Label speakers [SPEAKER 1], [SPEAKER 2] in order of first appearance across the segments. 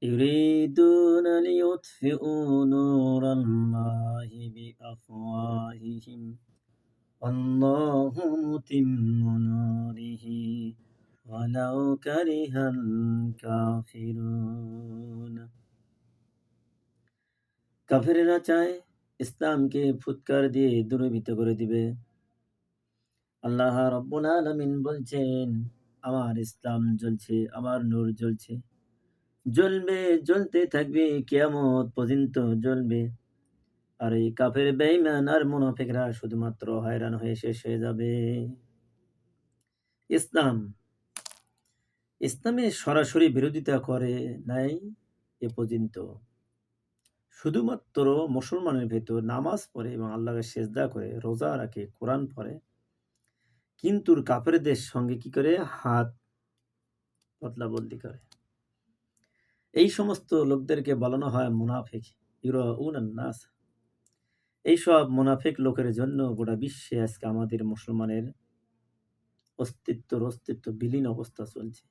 [SPEAKER 1] يريدون ليطفئوا نور الله بأفواههم والله متم نوره ولو كره الكافرون। কাফেরেরা চায় ইসলামকে ফুৎকার দিয়ে দূরীভূত করে দিবে। আল্লাহ রাব্বুল আলামিন বলছেন, আমার ইসলাম জ্বলছে, আমার নূর জ্বলছে, জ্বলবে, জ্বলতে থাকবে, কিয়ামত পর্যন্ত জ্বলবে। আর এই কাফের বেঈমান আর মুনাফিকরা শুধুমাত্র হয়রান হয়ে শেষ হয়ে যাবে। ইসলামের সরাসরি বিরোধিতা করে নাই এ পর্যন্ত। শুধুমাত্র মুসলমানের ভেতর নামাজ পড়ে এবং আল্লাহকে সেজদা করে, রোজা রাখে, কোরআন পড়ে, কিন্তু কাফেরদের সঙ্গে কি করে হাত বদলা বদলি করে। এই সমস্ত লোকদেরকে বলানো হয় মুনাফিক। ইউরাউনান নাস। এইসব মুনাফিক লোকের জন্য গোটা বিশ্বে আজকে আমাদের মুসলমানের অস্তিত্ব বিলীন অবস্থা চলছে।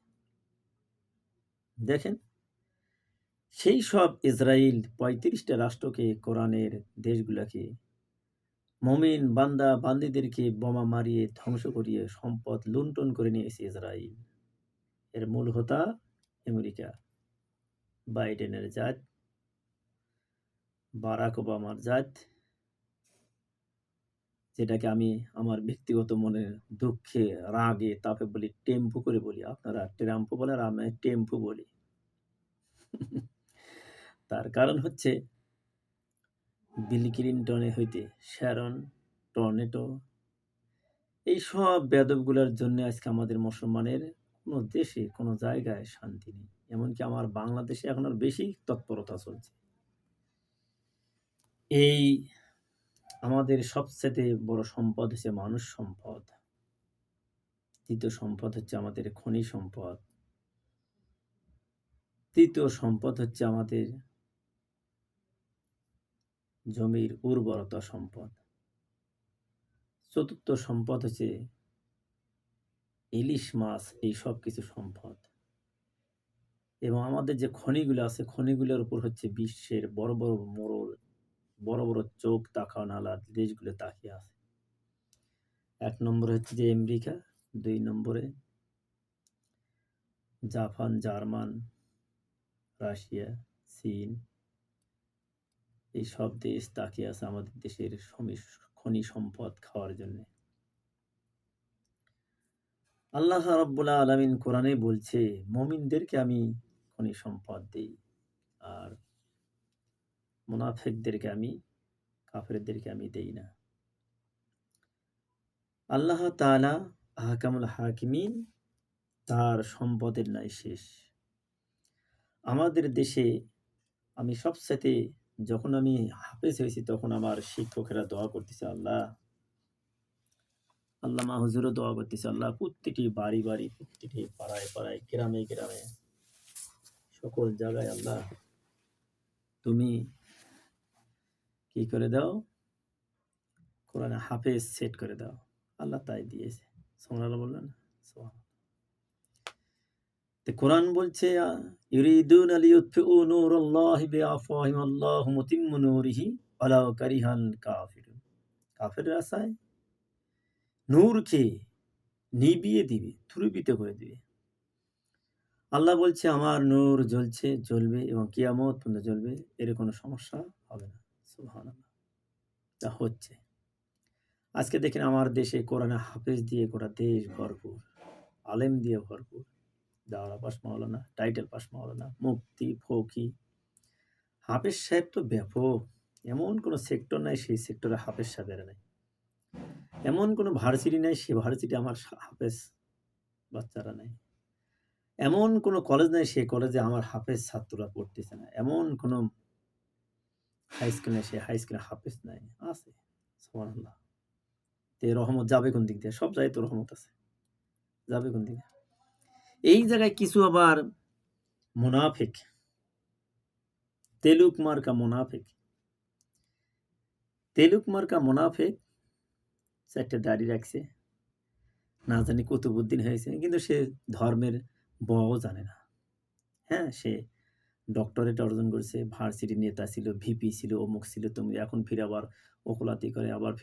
[SPEAKER 1] দেখেন, সেই সব ইসরায়েল ৩৫টা রাষ্ট্রকে, কোরআনের দেশগুলাকে, মুমিন বান্দা বান্দীদেরকে বোমা মারিয়ে ধ্বংস করিয়ে সম্পদ লুণ্ঠন করে নিয়েছে ইসরায়েল। এর মূল হোতা আমেরিকা, বাইডেনের জাত, বারাক ওবামার জাত, যেটাকে আমি আমার ব্যক্তিগত মনের দুঃখে, রাগে, তাপে বলি টেম্পু করে বলি। আপনারা ট্রাম্পও বলেন, আমি টেম্পু বলি। তার কারণ হচ্ছে বিল ক্লিনটনে হইতে শ্যারন, টর্নেটো, এই সব বেয়াদবগুলোর জন্য আজকে আমাদের মুসলমানের কোনো দেশে কোনো জায়গায় শান্তি নেই। এমনকি আমার বাংলাদেশে এখন আর বেশি তৎপরতা চলছে। এই আমাদের সবচেয়ে বড় সম্পদ হচ্ছে মানুষ সম্পদ। দ্বিতীয় সম্পদ হচ্ছে আমাদের খনি সম্পদ। তৃতীয় সম্পদ হচ্ছে আমাদের জমির উর্বরতা সম্পদ। চতুর্থ সম্পদ হচ্ছে ইলিশ মাছ, এই সব কিছু সম্পদ। এবং আমাদের যে খনিগুলো আছে, খনিগুলোর উপর হচ্ছে বিশ্বের বড় বড় মোড়ল, বড় বড় চোখ তাকানালা দেশগুলো তাকিয়ে আছে। ১ নম্বরে হচ্ছে যে আমেরিকা, ২ নম্বরে জাপান, জার্মান, রাশিয়া, চীন, এই সব দেশ তাকিয়ে আছে আমাদের দেশের খনি সম্পদ খাওয়ার জন্য। আল্লাহ রাব্বুল আলামিন কোরআনে বলছে, মুমিনদেরকে আমি খনি সম্পদ দেই, আর মুনাফিকদেরকে আমি, কাফেরদেরকে আমি দেই না। আল্লাহ তাআলা আহকামুল হাকিমিন, তার সম্পদের নাই শেষ। আমাদের দেশে আমি সবচাইতে, যখন আমি হাফেজ হয়েছি তখন আমার শিক্ষকেরা দোয়া করতেছে, আল্লামা হুজুরও দোয়া করতেছে, আল্লাহ প্রত্যেকটি বাড়ি বাড়ি, প্রত্যেকটি পাড়ায় পাড়ায়, গ্রামে গ্রামে, সকল জায়গায় আল্লাহ তুমি কি করে দাও, কোরআনে হাফেজ সেট করে দাও। আল্লাহ তাই দিয়েছে। সুবহানাল্লাহ বললেন। কোরআন বলছে, ইউরিদুনা লিইউতফিউ নূরাল্লাহি বিআফওয়াহিহিম আল্লাহু মুতিম্মু নূরিহি ওয়ালাউ কারিহাল কাফিরুন। কাফেররা চায় নূরকে নিভিয়ে দিবে, দূরীভূত করে দিবে। আল্লাহ বলছে, আমার নূর জ্বলছে, জ্বলবে এবং কিয়ামত পর্যন্ত জ্বলবে, এর কোনো সমস্যা হবে না। সুবহানাল্লাহ। তা হচ্ছে। আজকে দেখেন আমার দেশে কোরআনে হাফেজ দিয়ে গোটা দেশ ভরপুর, আলেম দিয়ে ভরপুর, দাওরা পাস মাওলানা, টাইটেল পাস মাওলানা, মুফতি, ফকি। হাফেজ সাহেব তো ব্যাপক। এমন কোনো সেক্টর নাই সেই সেক্টরে হাফেজ সাহেবেরা নাই। এমন কোনো ভার্সিটি নাই সে ভার্সিটি আমার হাফেজ বাচ্চারা নাই। এমন কোনো কলেজ নাই সে কলেজে আমার হাফেজ ছাত্ররা পড়তেছে না। এমন কোনো হাই স্কুল নাই সে হাই স্কুলে হাফেজ নাই। আছে। সুবহানাল্লাহ। তে রহমত যাবে কোন দিক দিয়ে? সব জায়গায় তো রহমত আছে। যাবে কোন দিকে? এই জায়গায় কিছু আবার মুনাফিক, তেলুক মার্কা মুনাফিক, ৪টা দাড়ি রাখছে, না জানি কুতুবউদ্দিন হয়েছে, কিন্তু সে ধর্মের বও জানে না। হ্যাঁ, সে ডক্টরেট অর্জন করছে, ভার্সিটির নেতা ছিল, ভিপি ছিল, অমুক ছিল, তুমি এখন ফিরে আবার ওকলাতি করে আবার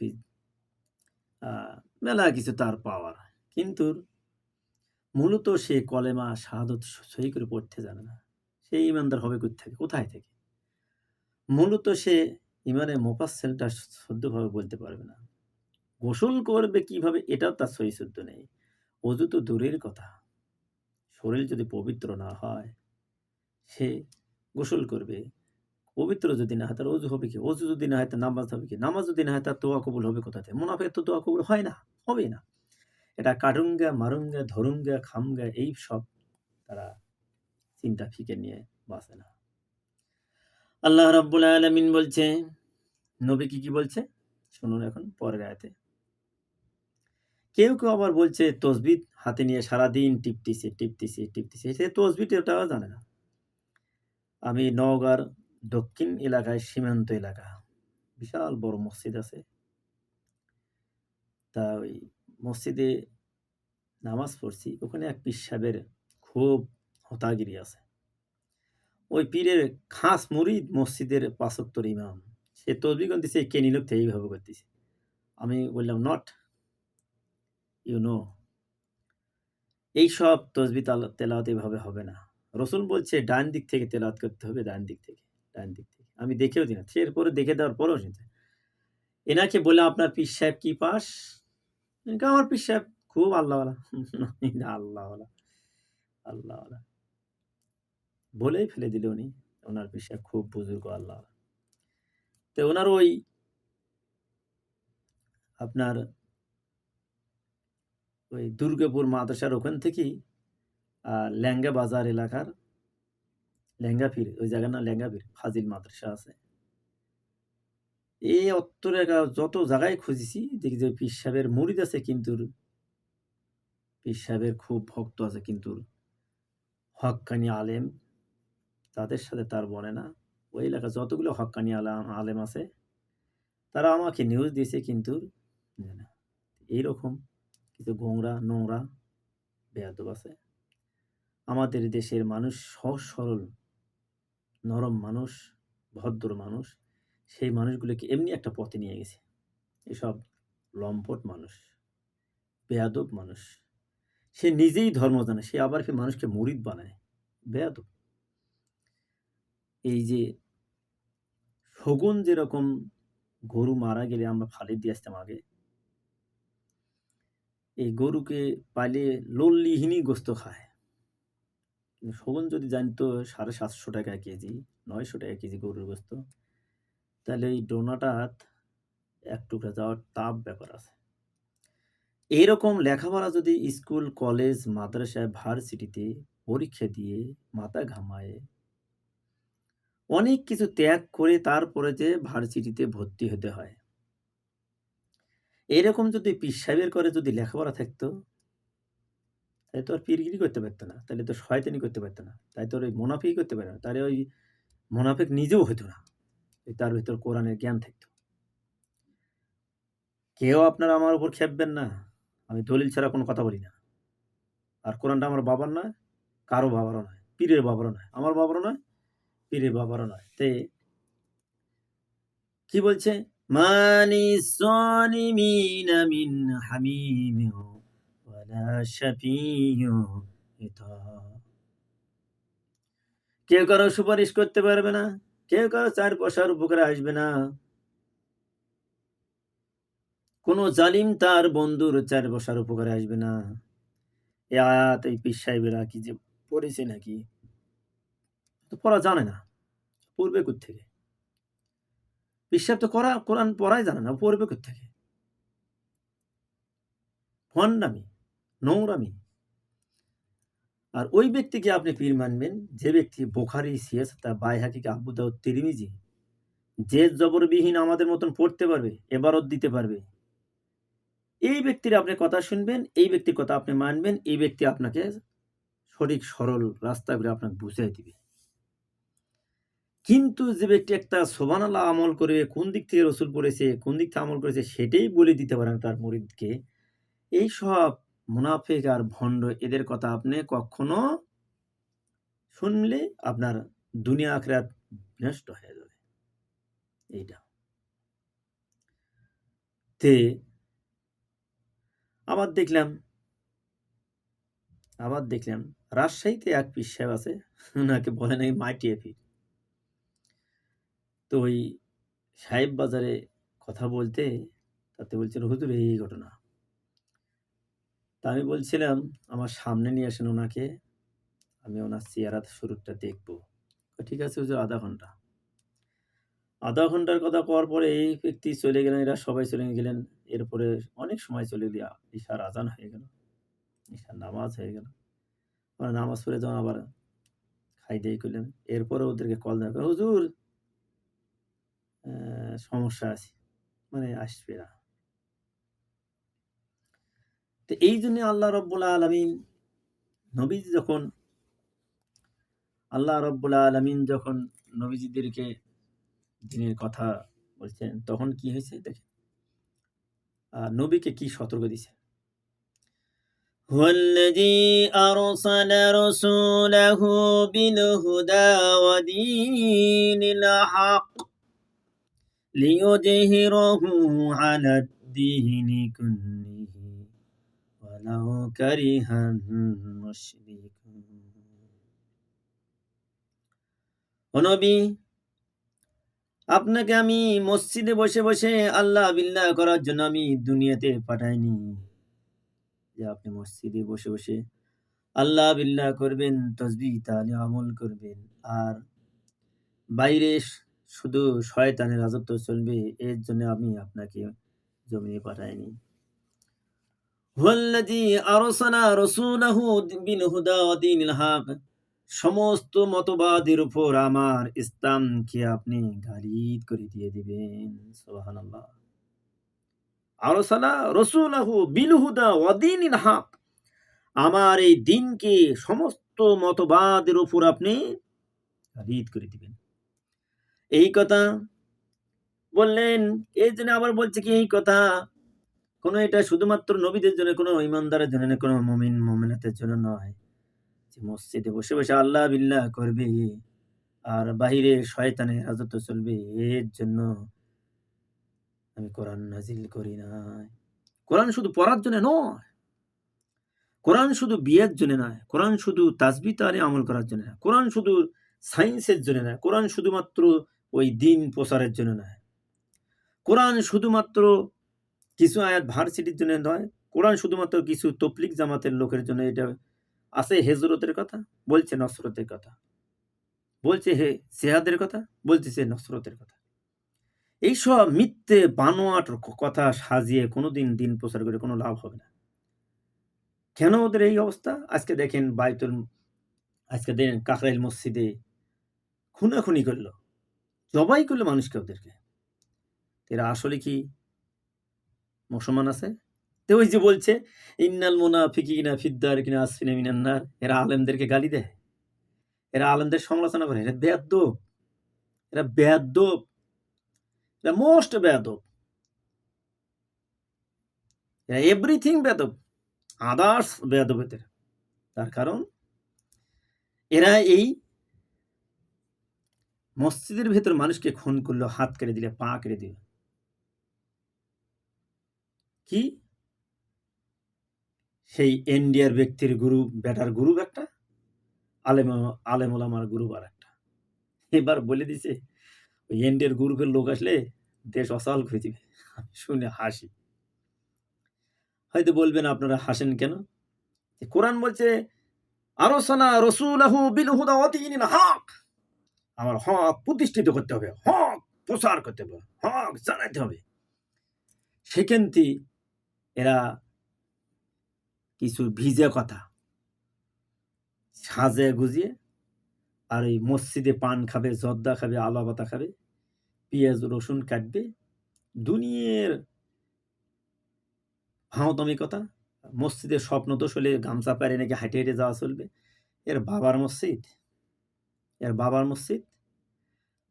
[SPEAKER 1] মেলা কিছু তার পাওয়ার। কিন্তু মূলত সে কলেমা শাহাদত সহি করে পড়তে জানে না। সে ইমানদার হবে কোথায় থেকে? মূলত সে ইমানের মোফাসসেলটা শুদ্ধভাবে বলতে পারবে না। গোসল করবে কিভাবে এটাও তার সহি শুদ্ধ নেই। ওযু তো দূরের কথা। শরীর যদি পবিত্র না হয়, সে গোসল করবে। পবিত্র যদি না হয় তার ওযু হবে কি? ওযু যদি না হয় তার নামাজ হবে কি? নামাজ যদি না হয় তার দোয়া কবুল হবে কোথা থেকে? মুনাফিকের তো দোয়া কবুল হয় না, হবেই না। এটা কাটুঙ্গা, মারুঙ্গা, ধরুঙ্গা, খামগা এইসব তারা চিন্তা ফিকির নিয়ে বাঁচে না। আল্লাহ রাব্বুল আলামিন বলছে, নবী কি বলছে? শুনুন এখন পরের আয়াতে। কেউ আবার বলছে তসবিহ হাতে নিয়ে সারাদিন টিপতেছি। সে তসবিহটাও জানে না। আমি নওগাঁর দক্ষিণ এলাকায় সীমান্ত এলাকা। বিশাল বড় মসজিদ আছে। তা ওই মসজিদে নামাজ পড়ছি। ওখানে এক পীর সাহেবের খুব হোতাগিরি আছে। ওই পীরের খাস মুরিদ মসজিদের ৫ ওয়াক্তের ইমাম। সে তসবিহ গুনতেছে কে নিল এইভাবে করতেছে। আমি বললাম, "নট ইউ নো এইসব তসবিহ তেলাওয়াত এভাবে হবে না। রাসূল বলছে ডান দিক থেকে তেলাওয়াত করতে হবে, ডান দিক থেকে। আমি দেখেও দিই না। এরপরে দেখে দেওয়ার পরেও শুনছে। এনাকে বললাম, "আপনার পীর সাহেব কি পাস?" আমার পীর সাহেব খুব আল্লাহওয়ালা। আল্লাহওয়ালা, আল্লাহওয়ালা। বলেই ফেলে দিল উনি। ওনার পীর সাহেব খুব বুজুর্গ আল্লাহওয়ালা। তো ওনার ওই আপনার ওই দুর্গাপুর মাদ্রাসার ওখান থেকেই ল্যাংগা বাজার এলাকার ল্যাংগা পীর, ওই জায়গার নাম ল্যাংগা পীর, ফাজিল মাদ্রাসা আছে। এই অত্তরে যত জায়গায় খুঁজেছি দেখি যে পীর সাহেবের মুরিদ আছে, কিন্তু পীর সাহেবের খুব ভক্ত আছে, কিন্তু হক্কানি আলেম তাদের সাথে তার বনে না। ওই এলাকায় যতগুলো হক্কানি আলেম আছে তারা আমাকে নিউজ দিয়েছে, কিন্তু না। এইরকম কিছু গোংরা নোংরা বেয়াদব আছে। আমাদের দেশের মানুষ সহজ সরল নরম মানুষ, ভদ্র মানুষ, সেই মানুষগুলোকে এমনি একটা পথে নিয়ে গেছে। এসব লম্পট মানুষ, বেয়াদব মানুষ। সে নিজেই ধর্ম জানে, সে আবার মানুষকে মুরিদ বানায়। বেয়াদব। এই যে শগুন যেরকম গরু মারা গেলে আমরা ফালি দিয়ে আসতাম আগে, এই গরুকে পাইলে লল্লিহীনই গোস্ত খায়। কিন্তু শগুন যদি জানতো ৭৫০ টাকা কেজি, ৯০০ টাকা কেজি গরুর গোস্ত, তাহলে এই ডোনাটাত এক টুকরা যাওয়ার তাপ ব্যাপার আছে। এইরকম লেখাপড়া যদি স্কুল, কলেজ, মাদ্রাসায়, ভার্সিটিতে পরীক্ষা দিয়ে মাথা ঘামায়ে অনেক কিছু ত্যাগ করে তারপরে যে ভার্সিটিতে ভর্তি হতে হয়। এরকম যদি পীর সাহেবের করে যদি লেখাপড়া থাকতো, তাহলে তো আর পীরগিরি করতে পারতো না। তাহলে তো শয়তানি করতে পারতো না। তাই তো ওই মুনাফিকি করতে পারে না। তাহলে ওই মুনাফিক নিজেও হতো না। তার ভিতর কোরআনের জ্ঞান থাকতো। কেউ আপনারা আমার উপর খেপবেন না। আমি দলিল ছাড়া কোনো কথা বলি না। আর কোরআনটা আমার বাবার নয়, কারো বাবারও নয়, পীরের বাবারও নয়, আমার বাবারও নয়, পীরের বাবারও নয়। কি বলছে? মানি সালিমিনা মিন হামিমিন ওয়ালা শাফিয়্যু ইতাব। কেউ কারো সুপারিশ করতে পারবে না, কেউ কারো ৪ পয়সার উপকারে আসবে না। কোন জালিম তার বন্ধুর ৪ পয়সার উপকারে আসবে না। এই আয়াত এই পীর সাহেবেরা কি যে পড়েছে নাকি? তো পড়া জানে না। পড়বে কোত্থেকে? পীর সাহেব তো কোরআন পড়াই জানে না, পড়বে কোত্থেকে? ভণ্ডামি, নোংরামি। আর ওই ব্যক্তিকে আপনি পীর মানবেন যে ব্যক্তি বুখারী, সিয়াসা, বাইহাকী, আবু দাউদ, তিরমিজি জেদ জবরবিহীন আমাদের মতন পড়তে পারবে, এবারত দিতে পারবে। এই ব্যক্তির আপনি কথা শুনবেন, এই ব্যক্তির কথা আপনি মানবেন, এই ব্যক্তি আপনাকে সঠিক সরল রাস্তাগুলো আপনাকে বুঝাই দিবে। কিন্তু যে ব্যক্তি একটা সুবহানাল্লাহ আমল করে কোন দিক থেকে রসুল পড়েছে, কোন দিক থেকে আমল করেছে সেটাই বলে দিতে পারে না তার মুরিদকে, এইসব মুনাফিক আর ভণ্ড এদের কথা আপনি কখনো শুনলে আপনার দুনিয়া আখিরাত নষ্ট হয়ে যাবে। এইটা তে আবার দেখলাম রাজশাহীতে এক পীর সাহেব আছে, ওনাকে বলে নাকি মাটিয়ে পীর। তো ওই সাহেব বাজারে কথা বলতে তাতে বলছিল হুজুর এই ঘটনা। তা আমি বলছিলাম আমার সামনে নিয়ে আসেন ওনাকে, আমি ওনার চেহারা শুরুটা দেখবো। ঠিক আছে হুজুর, আধা ঘন্টার কথা কওয়ার পরে এই ব্যক্তি চলে গেলেন, এরা সবাই চলে গেলেন। এরপরে অনেক সময় চলে গিয়ে ঈশার আজান হয়ে গেল, ঈশার নামাজ হয়ে গেল। ওরা নামাজ পড়ে যখন আবার খাই দাই করলেন, এরপরে ওদেরকে কল দেওয়া, হুজুর সমস্যা আছে, মানে আসবে না। তো এই জন্য আল্লাহ রব্বুল আলামিন যখন নবীজিদেরকে দিনের কথা বলছেন, তখন কি হয়েছে দেখেন, নবীকে কি সতর্ক দিছে। হুয়াল্লাযী আরসালা রাসূলাহু বিল হুদা ওয়া দীনিল হক লিইয়ুযহিরাহু আলাদ দীনি কুল্লিহি ওয়ালাউ কারিহাল মুশরিকুন। ও নবী, আপনাকে আমি মসজিদে বসে বসে আল্লাহ বিল্লাহ করার জন্য আমি দুনিয়াতে পাঠাইনি, যে আপনি মসজিদে বসে বসে আল্লাহ বিল্লাহ করবেন, তসবিহ তাহলিল আমল করবেন, আর বাইরে শুধু শয়তানের রাজত্ব চলবে, এর জন্য আমি আপনাকে জমিনে পাঠাইনি। হুয়াল্লাযী আরসালা রাসূলাহু বিল হুদা ওয়া দীনিল হক, সমস্ত মতবাদের উপর আমার ইসলামকে আপনি গালিদ করে দিয়ে দিবেন। সুবহানাল্লাহ। আরসালা রাসূলাহু বিল হুদা ওয়া দীনিল হক, আমার এই দিনকে সমস্ত মতবাদের উপর আপনি গালিদ করে দিবেন। এই কথা বললেন, এই জন্য আবার বলছে কি এই কথা কোনো এটা শুধুমাত্র নবীদের জন্য, কোনো ইমানদারের জন্য না, কোনো মুমিন মুমিনাতের জন্য নয়, যে মসজিদে বসে বসে আল্লাহ বিল্লাহ করবে আর বাহিরে শয়তানের রাজত্ব চলবে, এর জন্য আমি কোরআন নাজিল করি নাই। কোরআন শুধু পড়ার জন্য নয়, কোরআন শুধু বিয়ের জন্য নয়, কোরআন শুধু তাসবিহ তাহলিল আমল করার জন্য নয়, কোরআন শুধু সায়েন্সের জন্য নয়, কোরআন শুধুমাত্র ওই দিন প্রচারের জন্য নয়, কোরআন শুধুমাত্র কিছু আয়াত ভার্সিটির জন্য নয়, কোরআন শুধুমাত্র কিছু তবলিগ জামাতের লোকের জন্য। এটা আছে হেজরতের কথা, বলছে নসরতের কথা, বলছে হে জিহাদের কথা, বলতেছে নসরতের কথা। এইসব মিথ্যে বানোয়াট কথা সাজিয়ে কোনোদিন দিন প্রচার করে কোনো লাভ হবে না। কেন ওদের এই অবস্থা? আজকে দেখেন কাকরাইল মসজিদে খুনাখুনি করলো, জবাই করলো মানুষকে, ওদেরকে। এরা আসলে কি মুসলমান আছে? তো ওই যে বলছে ইন্নাল মুনাফিকিনা ফিদ্দারকিনা আসফিনা মিনান নার, এরা আলেমদেরকে গালি দেয়, এরা আলেমদের সমালোচনা করে, এরা বেয়াদ্দপ, এরা বেয়াদ্দপ, এরা মোস্ট বেয়াদব, এরা এভরিথিং বেয়াদব, আদার্স বেয়াদব এদের। তার কারণ এরা এই মসজিদের ভেতর মানুষকে খুন করলো, হাত কেটে দিলে, পা কেটে দিল, কি সেই ইন্ডিয়ার ব্যক্তির গুরু বেটার গুরু একটা, আলেম ওলামার গুরু আর একটা। এবার বলে দিছে ওই ইন্ডিয়ার গ্রুপের লোক আসলে দেশ অচল করে দিবে। আমি শুনে হাসি। হয়তো বলবেন আপনারা হাসেন কেন? কোরআন বলছে আরসালা রাসূলাহু বিল হুদা ওয়া দীনিল হক, আমার হক প্রতিষ্ঠিত করতে হবে, হক প্রচার করতে হবে, হক জানাতে হবে। সেখানে এরা কিছু ভিজে কথা সাজে গুজিয়ে, আর ওই মসজিদে পান খাবে, জর্দা খাবে, আলাবাতা খাবে, পেঁয়াজ রসুন কাটবে, দুনিয়ার ভাঁওতামি কথা। মসজিদের স্বপ্নদোষ হলে গামছা পারে নাকি হাঁটে হেঁটে যাওয়া চলবে। এর বাবার মসজিদ,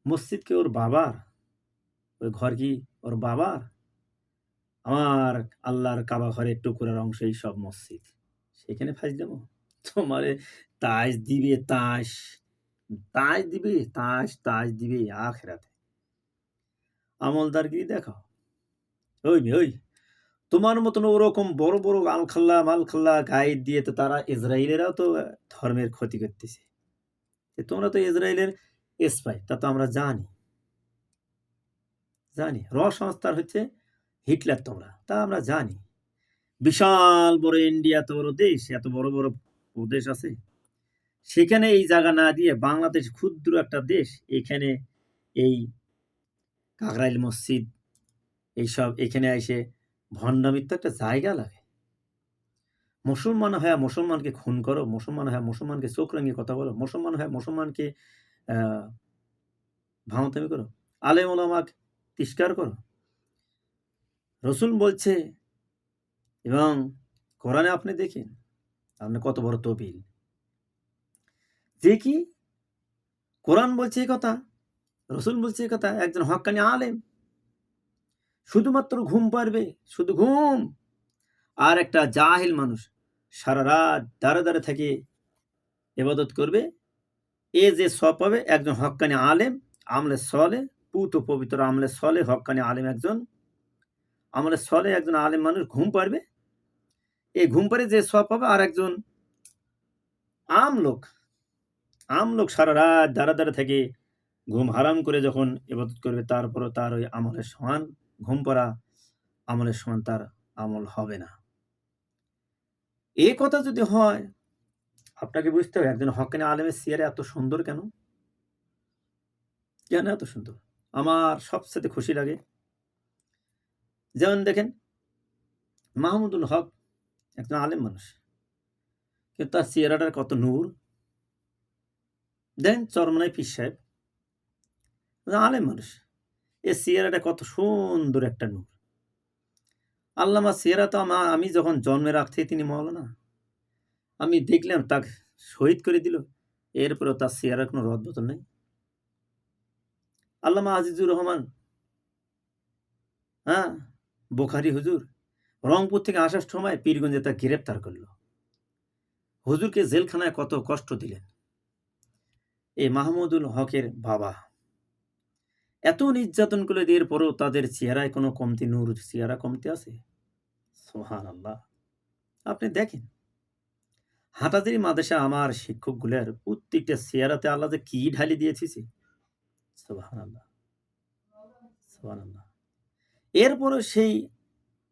[SPEAKER 1] মসজিদ কি ওর বাবার? ওই ঘর কি ওর বাবার? আমার আল্লাহর কাবা ঘরের টুকরার অংশ এই সব মসজিদ, সেখানে ফাঁস দেবো তোমারে? তাস দিবে, তাস তাজ দিবে, তাজ দিবে আখেরাতে। আমলদারগিরি দেখাও। ওই তোমার মতন ওরকম বড় বড় আলখাল্লা মালখাল্লা গাইড দিয়ে তো তারা ইসরায়েলেরাও তো ধর্মের ক্ষতি করতেছে। তোমরা তো ইসরায়েলের স্পাই, তা তো আমরা জানি। র সংস্থার হচ্ছে হিটলার তোমরা, তা আমরা জানি। বিশাল বড় ইন্ডিয়া, এত বড় দেশ, এত বড় বড় প্রদেশ আছে, সেখানে এই জায়গা না দিয়ে বাংলাদেশ ক্ষুদ্র একটা দেশ, এখানে এই কাকরাইল মসজিদ এইসব এখানে এসে ভণ্ডামির তো একটা জায়গা লাগে। মুসলমান হয়ে মুসলমানকে খুন করো, মুসলমান হয়ে মুসলমানকে চোখ রাঙিয়ে কথা বলো, মুসলমান হয়ে মুসলমানকে ভাঙতামি করো, আলেম ওলামাকে তিরস্কার করো। রসুল বলছে, এবং কোরআনে আপনি দেখেন, আপনি কত বড় তবিল যে কি কোরআন বলছে এই কথা, রসুল বলছে এই কথা, একজন হক্কানি আলেম শুধুমাত্র ঘুম পারবে, শুধু ঘুম। আর একটা জাহিল মানুষ সারা রাত দাঁড়ে দাঁড়ে থেকে ইবাদত করবে, এ যে সব পাবে একজন হক্কানি আলেম, আমলে সলে, পুত পবিত্র আমলে সলে হক্কানি আলেম, একজন আমলে সলে একজন আলেম মানুষ ঘুম পারবে, এই ঘুম পারে যে সব পাবে, আর একজন আম লোক সারা রাত দাঁড়া দাঁড়া থেকে ঘুম হারাম করে যখন ইবাদত করবে, তারপরও তার ওই আমলের সমান, ঘুম পড়া আমলের সমান তার আমল হবে না। এই কথা যদি হয়, আপনাকে বুঝতে হবে একজন হক্কানি আলেমের চেহারা এত সুন্দর কেন এত সুন্দর। আমার সবচেয়ে খুশি লাগে, যেমন দেখেন মাহমুদুল হক একজন আলেম মানুষ, কিন্তু তার চেহারাটার কত নূর। দেখেন চরমনাই পীর সাহেব আলেম মানুষ, এর চেহারাটা কত সুন্দর একটা নূর। আল্লামা চেহারা তো আমি যখন জন্মের আগ থেকে তিনি মওলানা, আমি দেখলাম তাকে শহীদ করে দিল, এরপরেও তার চেহারার কোনো রদ বদল নেই। আল্লামা আজিজুর রহমান, বোখারি হুজুর রংপুর থেকে আসার সময় পীরগঞ্জে তা গ্রেপ্তার করলো, হুজুরকে জেলখানায় কত কষ্ট দিলেন। এই মাহমুদুল হকের বাবা এত নির্যাতন করে দেওয়ার পরেও তাদের চেহারায় কোনো কমতি, নূর চেহারা কমতি আছে? সুবহানাল্লাহ। আপনি দেখেন হাটাজারি মাদ্রাসা আমার শিক্ষকগুলোর প্রত্যেকটা চেহারাতে আল্লাহ যে কি ঢালি দিয়েছে, সুবহানাল্লাহ সুবহানাল্লাহ। এরপরও সেই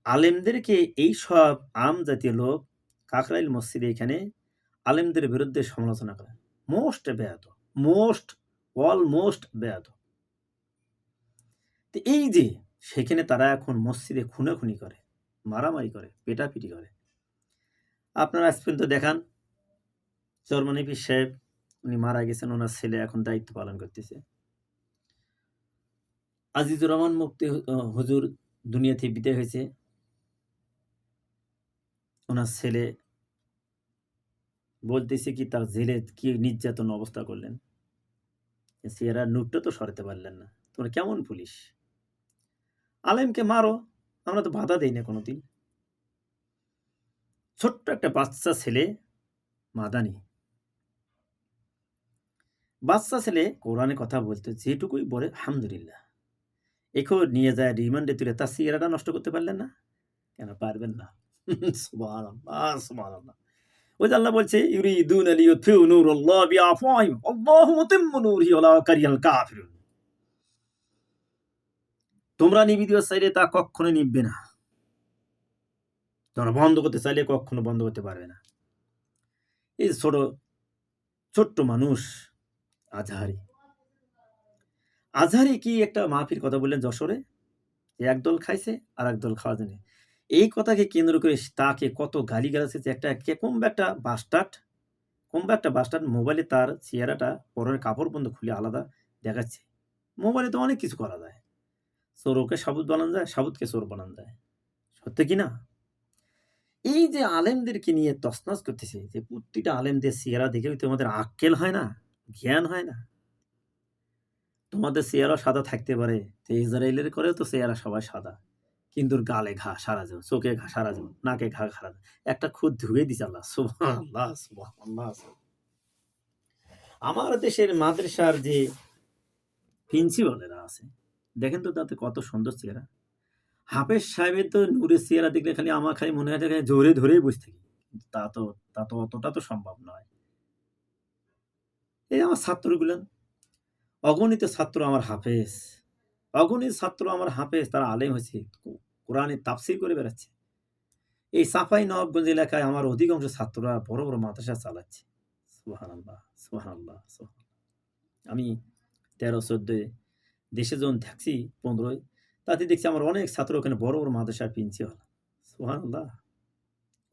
[SPEAKER 1] আলেমদেরকে এই সব আম জাতীয় লোক কাকরাইল মসজিদে এখানে আলেমদের বিরুদ্ধে সমালোচনা করে, মোস্ট অলমোস্ট বেয়াদব। তো এই যে সেখানে তারা এখন মসজিদে খুনাখুনি করে, মারামারি করে, পেটাপিটি করে। আপনারা আজ পর্যন্ত দেখান চরমনাই পীর সাহেব, উনি মারা গেছেন, ওনার ছেলে এখন দায়িত্ব পালন করতেছে। আজিজুর রহমান মুফতি হুজুর দুনিয়া থেকে বিদায় হয়েছে, ওনার ছেলে বলতেছে কি তার জেলে কি নির্যাতন অবস্থা করলেন, চেহারা নূরটা তো সরাতে পারলেন না, তোমরা কেমন পুলিশ? আলেমকে মারো, আমরা তো বাধা দেই না কোনোদিন। ছোট্ট একটা বাচ্চা ছেলে, মাদানি বাচ্চা ছেলে, কোরআনে কথা বলতে যেটুকুই বলে আলহামদুলিল্লাহ, একেও নিয়ে যায় রিমান্ডে তুলে তার চেহারাটা নষ্ট করতে পারলেন না? কেন পারবেন না? সুবহানাল্লাহ সুবহানাল্লাহ। ওই যে আল্লাহ বলছে ইউরিদুনা লিইউতফিউ নূরাল্লাহি বিআফওয়াহিম আল্লাহু মুতিম্মু নূরিহি ওয়ালাউ কারিহাল কাফিরুন। তোমরা নিভিতে চাইলে তা কখনো নিভবে না, তোমরা বন্ধ করতে চাইলে কখনো বন্ধ করতে পারবে না। এই ছোট্ট মানুষ আজহারি কি একটা মাহফিল কথা বললেন যশোরে, একদল খাইছে আর একদল খাওয়া জানে। এই কথাকে কেন্দ্র করে তাকে কত গালিগালাজ হয়েছে। একটা বাস্টার্ড মোবাইলে তার চেহারাটা পরনের কাপড় বন্ধ খুলে আলাদা দেখাচ্ছে। মোবাইলে তো অনেক কিছু করা যায়, চোরকে সাবুত বানানো যায়, সাবুতকে চোর বানানো যায়, সত্যি কি না? এই যে আলেমদেরকে নিয়ে তছনছ করতেছে, যে প্রত্যেকটা আলেমদের চেহারা দেখে তোমাদের আক্কেল হয় না, জ্ঞান হয় না? তোমাদের চেহারা সাদা থাকতে পারে, ইসরায়েলের করেও তো চেহারা সবাই সাদা, কিন্তু গালে ঘা সারা জীবন, চোখে ঘা সারা জীবন, নাকে ঘা সারা জীবন, একটা খুদ ধুয়ে দিছে আল্লাহ। সুবহানাল্লাহ সুবহানাল্লাহ। আমার দেশের মাদ্রাসার যে প্রিন্সিপালেরা আছে, দেখেন তো তাতে কত সুন্দর চেহারা। হাফেজ সাহেবের তো নূরের চেহারা দেখলে আমার খালি মনে হয় যে জোরে ধরেই বসে থাকি। তা তো তা তো অতটা তো সম্ভব নয়। এই আমার ছাত্রগুলান, অগণিত ছাত্র আমার হাফেজ, অগণিত ছাত্র আমার হাফেজ, তারা আলেম হয়েছে, কোরআনের তাফসীর করে বেড়াচ্ছে। এই চাঁপাইনবাবগঞ্জ এলাকায় আমার অধিকাংশ ছাত্ররা বড়, বড় মাদ্রাসা চালাচ্ছে। সুবহানাল্লাহ, সুবহানাল্লাহ, আমি ১৩-১৪ দেশে যখন থাকছি ১৫ তাতে দেখছি আমার অনেক ছাত্র ওখানে বড়, বড় মাদ্রাসার প্রিন্সিপাল। সুবহানাল্লাহ।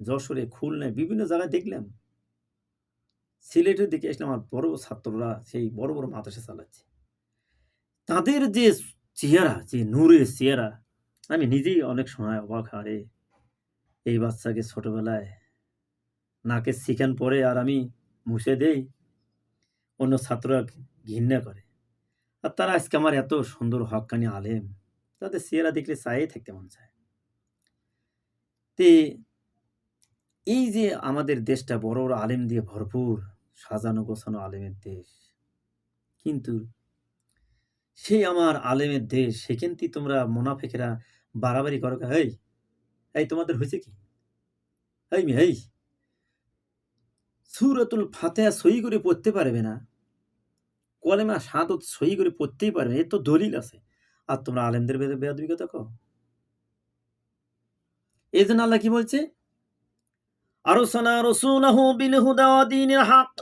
[SPEAKER 1] যশোরে, খুলনায় বিভিন্ন জায়গায় দেখলাম। সিলেটের দিকে আসলে আমার বড় ছাত্ররা সেই বড়, বড় মাদ্রাসা চালাচ্ছে। তাদের যে চেহারা, যে নূরের চেহারা, আমি নিজেই অনেক সময় অবাক হারে এই বাচ্চাকে ছোটবেলায় নাকের শিখান পরে আর আমি মুছে দেই, অন্য ছাত্ররা ঘৃণা করে। আর তারা আজকে আমার এত সুন্দর হক্কানি আলেম, তাদের চেহারা দেখলে চায়েই থাকতে মন চায়। তে এই যে আমাদের দেশটা বড়, বড় আলেম দিয়ে ভরপুর, সাজানো গোছানো আলেমের দেশ। কিন্তু সেই আমার আলেমের দেশ, সেখানটি তোমরা মুনাফিকেরা বাড়াবাড়ি করো। এই, এই তোমাদের হইছে কি? এই মেয়ে এই, সূরাতুল ফাতিহা সহি করে পড়তে পারবে না। কলেমা শাহাদাত সহি করে পড়তেই পারবে না। এর তো দলিল আছে। আর তোমরা আলেমদের বেয়াদবি কথা কও। এজন্য আল্লাহ কি বলছে? আরসালা রাসূলাহু বিল হুদা ওয়া দীনিল হক।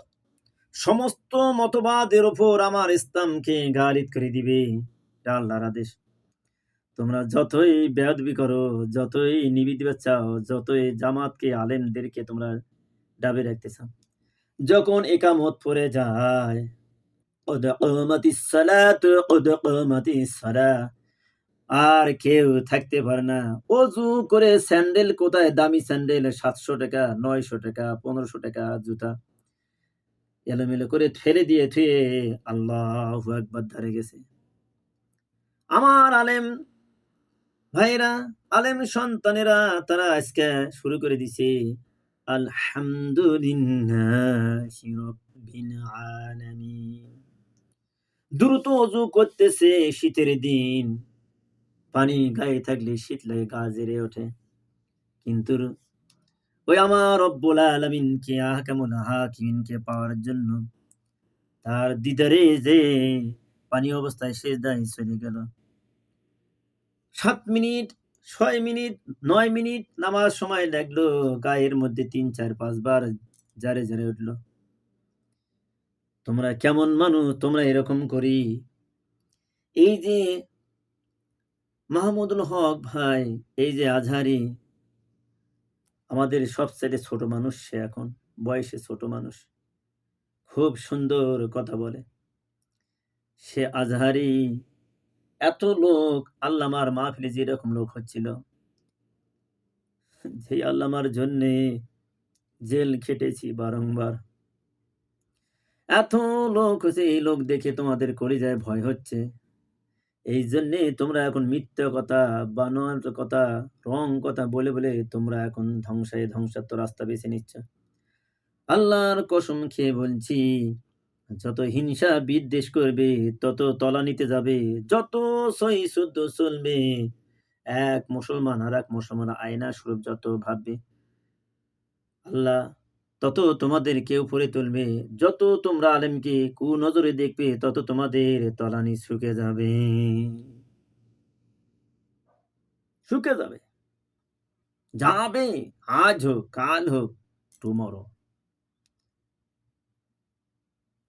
[SPEAKER 1] সমস্ত মতবাদের উপর আমার ইসলামকে গালিব করে দিবে। এটা আল্লাহর আদেশ। তোমরা যতই বেয়াদবি করো, যতই নিবি দিতে চাও, যতই জামাতকে আলেমদেরকে তোমরা দাবি রাখতে চাও, যখন একামত পড়ে যায়, قد قامت الصلاة قد قامت الصلاة, আর কেউ থাকতে পারে না। অজু করে স্যান্ডেল কোথায়, দামি স্যান্ডেল ৭০০ টাকা, ৯০০ টাকা, ১৫০০ টাকা জুতা এলোমেলো করে ফেলে দিয়ে থুয়ে আল্লাহু আকবার ধরে গেছে। আমার আলেম ভাইরা, আলেম সন্তানেরা, তারা আজকে শুরু করে দিছে আলহামদুলিল্লাহি রাব্বিল আলামিন। দ্রুত অজু করতেছে শীতের দিন, পানি গায়ে থাকলে শীত লাগে, গা জ্বরে ওঠে। কিন্তু ওই আমার রব্বুল আলামিনকে, আহকামুল হাকিমিনকে পাওয়ার জন্য তার দিদারে যে পানি অবস্থায় সেজদায় চলে গেল। ৭ মিনিট, ৬ মিনিট, ৯ মিনিট নামাজ সময় লাগলো, গায়ের মধ্যে ৩, ৪, ৫ বার জারে, জারে উঠল। তোমরা কেমন মানুষ, তোমরা এরকম করি। এই যে মাহমুদুল হক ভাই, এই যে আজহারি, আমাদের সবচাইতে ছোট মানুষ সে, এখন বয়সে ছোট মানুষ, খুব সুন্দর কথা বলে। সে আজহারি, এত লোক আল্লামার মাহফিলে যেরকম লোক হচ্ছিল, যে আল্লামার জন্যে জেল খেটেছি বারংবার। এত লোক হচ্ছে, এই লোক দেখে তোমাদের কলিজায় ভয় হচ্ছে। এই জন্যে তোমরা এখন মিথ্যা কথা, বানোয়াট কথা, রং কথা বলে, বলে তোমরা এখন ধ্বংসাত্মক রাস্তা বেছে নিচ্ছ। আল্লাহর কসম খেয়ে বলছি, যত হিংসা বিদ্বেষ করবে, তত তলানিতে যাবে। যত সহি শুদ্ধ চলবে, এক মুসলমান আর এক মুসলমান আয়না স্বরূপ যত ভাববে, আল্লাহ তত তোমাদেরকে উপরে তুলবে। যত তোমরা আলেমকে কুনজরে দেখবে, তত তোমাদের তলানি শুকে যাবে, শুকে যাবে, যাবে। আজ হোক, কাল হোক, টুমরো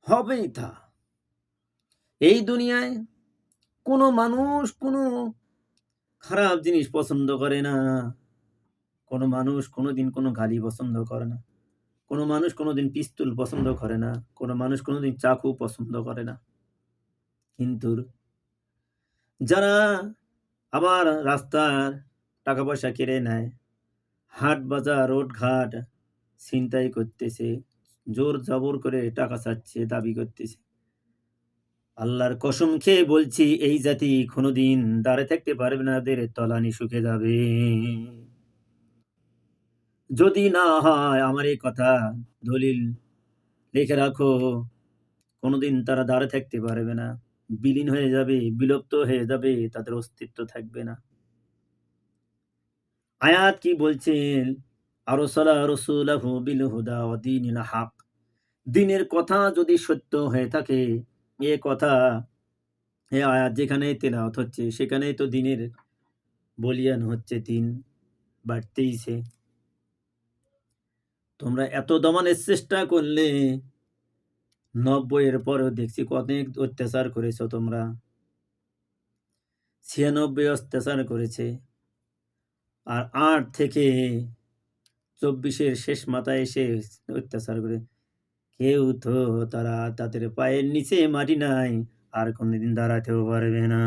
[SPEAKER 1] হবেই তা। এই দুনিয়ায় কোনো মানুষ কোনো খারাপ জিনিস পছন্দ করে না। কোনো মানুষ কোনোদিন কোনো গালি পছন্দ করে না। কোনো মানুষ কোনোদিন পিস্তল পছন্দ করে না। কোনো মানুষ কোনোদিন চাকু পছন্দ করে না। কিন্তু যারা আবার রাস্তার টাকা পয়সা কেড়ে নেয়, হাট বাজার রোডঘাট ছিনতাই করতেছে, জোর জবর করে টাকা চাচ্ছে, দাবি করতেছে, আল্লাহর কসম খেয়ে বলছি, এই জাতি কোনোদিন দাঁড়ায় থাকতে পারবে না, এদের তলানি শুকে যাবে। যদি না হয়, আমার এই কথা দলিল লিখে রাখো, কোনোদিন তারা দাঁড়ে থাকতে পারবে না, বিলীন হয়ে যাবে, বিলুপ্ত হয়ে যাবে, তাদের অস্তিত্ব থাকবে না। আয়াত কি বলছেন? আরসালা রাসূলাহু বিল হুদা ওয়া দীনিল হক। দ্বীনের কথা যদি সত্য হয়ে থাকে, এ কথা, এ আয়াত যেখানেই তেলাওয়াত হচ্ছে সেখানেই তো দ্বীনের বলিয়ান হচ্ছে, দ্বীন বাড়তেইছে। তোমরা এত দমনের চেষ্টা করলে, ৯০ এর পরেও দেখছি অনেক অত্যাচার করেছ তোমরা। ৯৬ অত্যাচার করেছে। আর ৮ থেকে ২৪ এর শেষ মাথায় এসে অত্যাচার করে। কেউ তো তারা তাদের পায়ের নিচে মাটি নাই, আর কোনদিন দাঁড়াতেও পারবে না।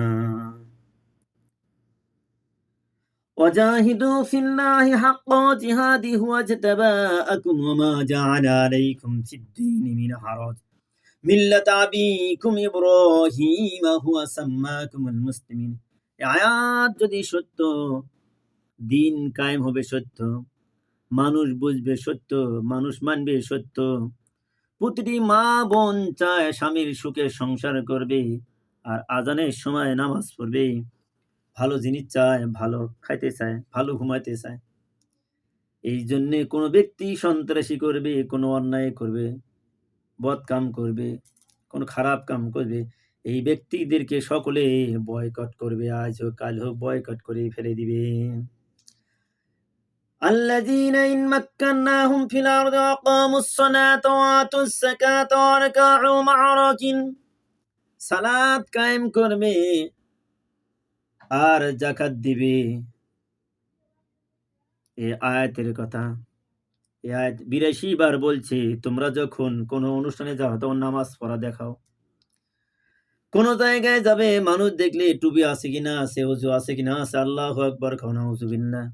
[SPEAKER 1] وجاهدوا في الله حق جهاده هو اجتباكم وما جعل عليكم في الدين من حرج মিল্লাত আবিকুম ইব্রাহিম হুয়া সাম্মাকুমুল মুসলিমিন। এই আয়াত যদি সত্য, দিন কায়েম হবে সত্য, মানুষ বুঝবে সত্য, মানুষ মানবে সত্য। প্রতিটি মা বোন চায় স্বামীর সুখে সংসার করবে, আর আজানের সময় নামাজ পড়বে, ভালো জিনিস চায়, ভালো খাইতে চায়, ভালো ঘুমাইতে চায়। এই জন্যে কোনো ব্যক্তি সন্ত্রাসী করবে, কোনো অন্যায় করবে, বদ কাম করবে, কোনো খারাপ কাম করবে, এই ব্যক্তিদেরকে সকলে বয়কট করবে, আজ হোক কাল হোক বয়কট করে ফেলে দিবে। আল্লাযীনা ইন মাক্কান্নাহুম ফিল আরদি আকামুস সালাতা ওয়া আতুস যাকাতা ওয়া রাকাউ মা'a রাকিন। সালাত কায়েম করবে আর যাকাত দিবে। এই আয়াতের কথা, এই আয়াত ৮২ বার বলছে, তোমরা যখন কোনো অনুষ্ঠানে যাও তখন নামাজ পড়া দেখাও। কোন জায়গায় যাবে, মানুষ দেখলে টুপি আছে কিনা আছে, ওযু আছে কিনা আছে, আল্লাহু আকবার কও, নাউযুবিল্লাহ।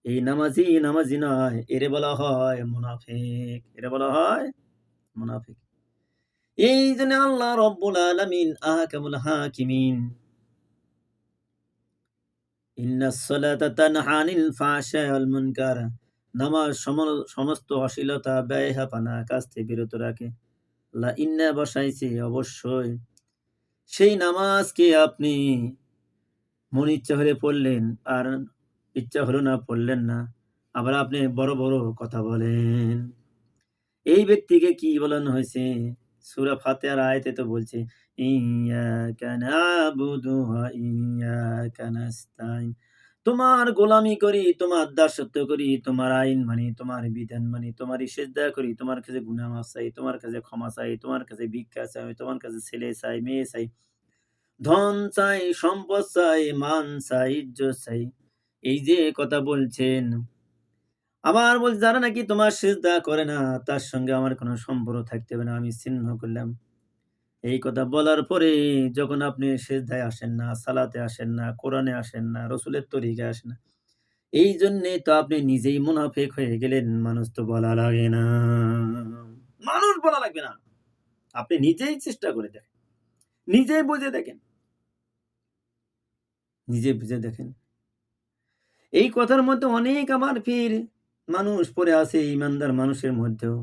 [SPEAKER 1] এই নামাজি নয়, এরে বলা হয় মুনাফিক, এরে বলা হয় মুনাফিক। এই জন্য আল্লাহ রাব্বুল আলামিন আহকামুল হাকিমিন, ইন্নাস সালাতা তানহা আনিল ফাহশাই ওয়াল মুনকার, নামাজ সমস্ত অশ্লীলতা বেহায়াপনা কাজ থেকে বিরত রাখে। লা ইন্না বসাইছে, অবশ্যই সেই নামাজকে আপনি মন ইচ্ছা হলে পড়লেন, আর ইচ্ছা হলো না পড়লেন না, আবার আপনি বড় বড় কথা বলেন। এই ব্যক্তিকে কি বলানো হয়েছে? সূরা ফাতিহার আয়াতে তো বলছে, ইয়াকা না'বুদু ওয়া ইয়াকা নাস্তাইন। তোমার গোলামি করি, তোমার দাসত্ব করি, তোমার আইন মানি, তোমার বিধান মানি, তোমারই সিজদা করি, তোমার কাছে গুনাহ মাফ চাই, তোমার কাছে ক্ষমা চাই, তোমার কাছে ভিক্ষা চাই, তোমার কাছে ছেলে চাই, মেয়ে চাই, ধন চাই, সম্পদ চাই, মান চাই, ইজ্জত চাই। এই যে কথা বলছেন, আবার বলছে যারা নাকি তোমার সিজদা করে না, তার সঙ্গে আমার কোনো সম্পর্ক থাকতে হবে না, আমি ছিন্ন করলাম। এই কথা বলার পরে যখন আপনি সিজদায় আসেন না, সালাতে আসেন না, কোরআনে আসেন না, রসুলের তরিকায় আসেন না, এই জন্যে তো আপনি নিজেই মুনাফিক হয়ে গেলেন। মানুষ তো বলা লাগে না, মানুষ বলা লাগবে না, আপনি নিজেই চেষ্টা করে দেখেন, নিজেই বুঝে দেখেন, নিজে বুঝে দেখেন। এই কথার মধ্যে অনেক আমার পীর মানুষ পড়ে আছে, ইমানদার মানুষের মধ্যেও,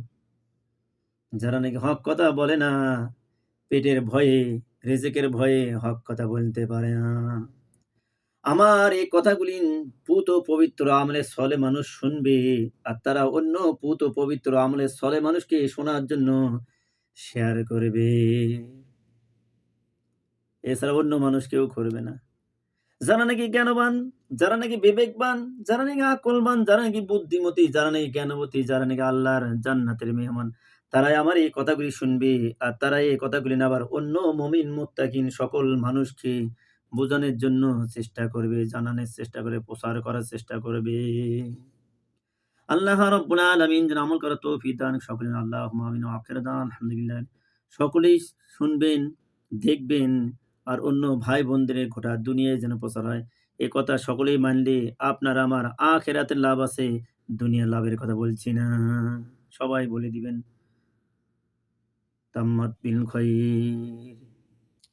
[SPEAKER 1] যারা নাকি হক কথা বলে না, পেটের ভয়ে, রিজিকের ভয়ে হক কথা বলতে পারে না। আমার এই কথাগুলি পুত পবিত্র আমলে সলে মানুষ শুনবে, আর তারা অন্য পুত পবিত্র আমলে সলে মানুষকে শোনার জন্য শেয়ার করবে। এছাড়া অন্য মানুষ কেউ করবে না। যারা নাকি জ্ঞানবান, যারা নাকি বিবেকবান, যারা নাকি আকলবান, যারা নাকি বুদ্ধিমতী, যারা নাকি জ্ঞানবতী, যারা নাকি আল্লাহর জান্নাতের মেহমান, তারাই আমার এই কথাগুলি শুনবে, আর তারাই এই কথাগুলি না আবার অন্য মুমিন মুত্তাকিন সকল মানুষকে বোঝানোর জন্য চেষ্টা করবে, জানানোর চেষ্টা করে, প্রচার করার চেষ্টা করবে। আল্লাহ রাব্বুল আলামিন যেন আমল করার তৌফিক দান সকলের, আল্লাহুম্মা আমিন ওয়া আখির দাওয়ানা আলহামদুলিল্লাহ। সকলেই শুনবেন, দেখবেন, আর অন্য ভাই বোনদের গোটা দুনিয়ায় যেন প্রচার হয়। এ কথা সকলেই মানলে আপনার আমার আখিরাতের লাভ আছে, দুনিয়ার লাভের কথা বলছি না। সবাই বলে দিবেন তাম্মাত বিল খাইর।